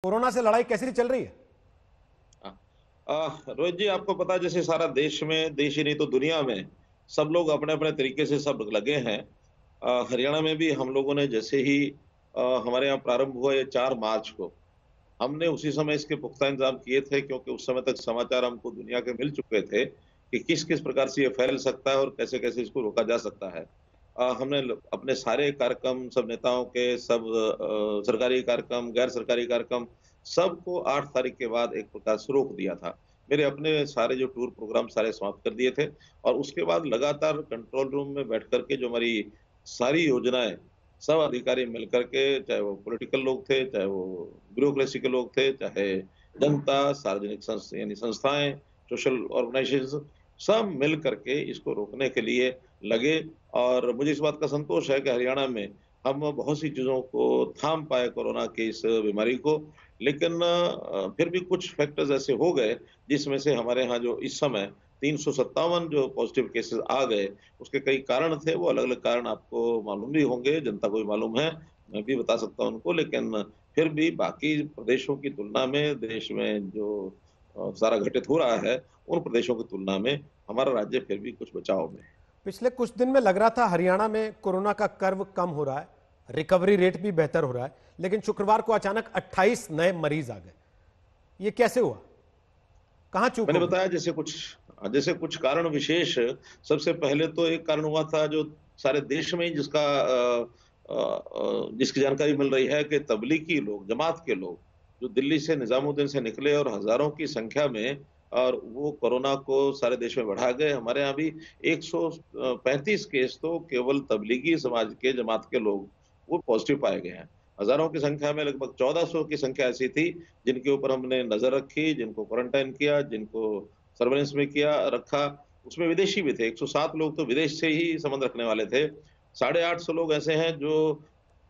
Corona से लड़ाई कैसी चल रही है? रोहित जी, आपको पता है जैसे सारा देश में, देश ही नहीं तो दुनिया में सब लोग अपने अपने तरीके से सब लगे हैं। हरियाणा में भी हम लोगों ने जैसे ही हमारे यहाँ प्रारंभ हुआ ये 4 मार्च को, हमने उसी समय इसके पुख्ता इंतजाम किए थे, क्योंकि उस समय तक समाचार हमको दुनिया के मिल चुके थे कि किस किस प्रकार से ये फैल सकता है और कैसे कैसे इसको रोका जा सकता है। हमने अपने सारे कार्यक्रम, सब नेताओं के, सब सरकारी कार्यक्रम, गैर सरकारी कार्यक्रम, सबको 8 तारीख के बाद एक प्रकार से रोक दिया था। मेरे अपने सारे जो टूर प्रोग्राम सारे समाप्त कर दिए थे और उसके बाद लगातार कंट्रोल रूम में बैठ कर के जो हमारी सारी योजनाएं, सब अधिकारी मिलकर के, चाहे वो पॉलिटिकल लोग थे, चाहे वो ब्यूरोक्रेसी के लोग थे, चाहे जनता, सार्वजनिक यानी संस्थाएं, सोशल ऑर्गेनाइजेशन, सब मिल करके इसको रोकने के लिए लगे। और मुझे इस बात का संतोष है कि हरियाणा में हम बहुत सी चीज़ों को थाम पाए कोरोना की इस बीमारी को। लेकिन फिर भी कुछ फैक्टर्स ऐसे हो गए जिसमें से हमारे यहाँ जो इस समय 357 जो पॉजिटिव केसेस आ गए, उसके कई कारण थे, वो अलग-अलग कारण आपको मालूम भी होंगे, जनता को भी मालूम है, मैं भी बता सकता हूँ उनको। लेकिन फिर भी बाकी प्रदेशों की तुलना में देश में जो सारा घटित हो रहा है, उन प्रदेशों की तुलना में हमारा राज्य फिर भी कुछ बचाव में है। पिछले कुछ दिन में लग रहा था हरियाणा में कोरोना का कर्व कम हो रहा है, रिकवरी रेट भी बेहतर हो रहा है, लेकिन शुक्रवार को अचानक 28 नए मरीज आ गए। ये कैसे हुआ? कहां चूक मैंने हो गई? बताया जैसे कुछ कारण विशेष, सबसे पहले तो एक कारण हुआ था जो सारे देश में ही जिसकी जानकारी मिल रही है कि तबलीगी लोग, जमात के लोग, जो दिल्ली से निजामुद्दीन से निकले और हजारों की संख्या में, और वो कोरोना को सारे देश में बढ़ा गए। हमारे यहाँ भी 135 केस तो केवल तबलीगी समाज के, जमात के लोग वो पॉजिटिव पाए गए हैं। हजारों की संख्या में लगभग 1400 की संख्या ऐसी थी जिनके ऊपर हमने नजर रखी, जिनको क्वारंटाइन किया, जिनको सर्वेलेंस में किया रखा। उसमें विदेशी भी थे, 107 लोग तो विदेश से ही संबंध रखने वाले थे। 850 लोग ऐसे हैं जो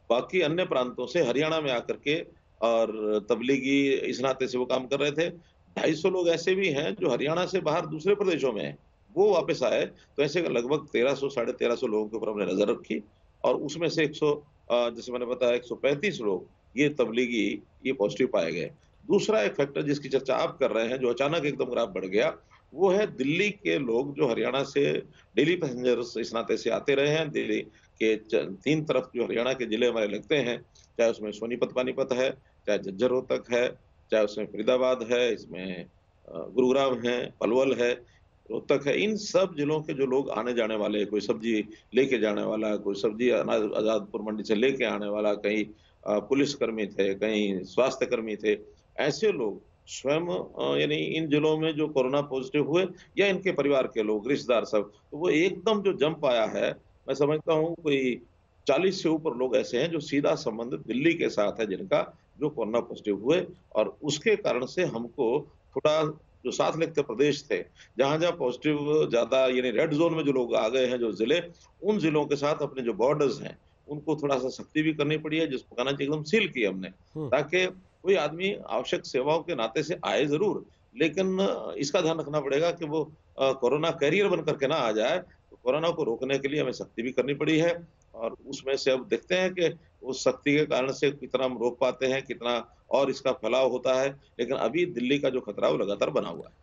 बाकी अन्य प्रांतों से हरियाणा में आकर के और तबलीगी इस नाते से वो काम कर रहे थे। 250 लोग ऐसे भी हैं जो हरियाणा से बाहर दूसरे प्रदेशों में हैं, वो वापस आए। तो ऐसे लगभग 1300 साढ़े 1300 लोगों के ऊपर हमने नजर रखी और उसमें से 100 जैसे मैंने बताया 135 लोग ये तबलीगी, ये पॉजिटिव पाए गए। दूसरा एक फैक्टर जिसकी चर्चा आप कर रहे हैं, जो अचानक एकदम ग्राफ बढ़ गया, वो है दिल्ली के लोग जो हरियाणा से डेली पैसेंजर्स इस नाते से आते रहे हैं। दिल्ली के 3 तरफ जो हरियाणा के जिले हमारे लगते हैं, चाहे उसमें सोनीपत, पानीपत है, चाहे झज्जर रोहतक है, चाहे उसमें फरीदाबाद है, इसमें गुरुग्राम है, पलवल है, रोहतक है। इन सब जिलों के जो लोग आने जाने वाले, कोई सब्जी लेके जाने वाला, कोई सब्जी अनाज आजादपुर मंडी से लेके आने वाला, कहीं पुलिस कर्मी थे, कहीं स्वास्थ्य कर्मी थे, ऐसे लोग स्वयं यानी इन जिलों में जो कोरोना पॉजिटिव हुए या इनके परिवार के लोग, रिश्तेदार सब, तो वो एकदम जो जंप आया है, मैं समझता हूँ कोई 40 से ऊपर लोग ऐसे हैं जो सीधा संबंध दिल्ली के साथ है, जिनका जो कोरोना पॉजिटिव हुए। और उसके कारण से हमको थोड़ा, जो साथ लगते प्रदेश थे, जहाँ-जहाँ पॉजिटिव ज़्यादा यानी रेड ज़ोन में जो लोग आ गए हैं, जो ज़िले, उन ज़िलों के साथ अपने जो बॉर्डर्स हैं, उनको थोड़ा-सा सख्ती भी करनी पड़ी है, जिसको कहना चाहिए एकदम सील की हमने, हम्म। ताकि कोई आदमी आवश्यक सेवाओं के नाते से आए ज़रूर, लेकिन इसका ध्यान रखना पड़ेगा कि वो कोरोना कैरियर बन कर के ना आ जाए। तो कोरोना को रोकने के लिए हमें सख्ती भी करनी पड़ी है और उसमें से अब देखते हैं कि उस सख्ती के कारण से कितना हम रोक पाते हैं, कितना और इसका फैलाव होता है। लेकिन अभी दिल्ली का जो खतरा है, वो लगातार बना हुआ है।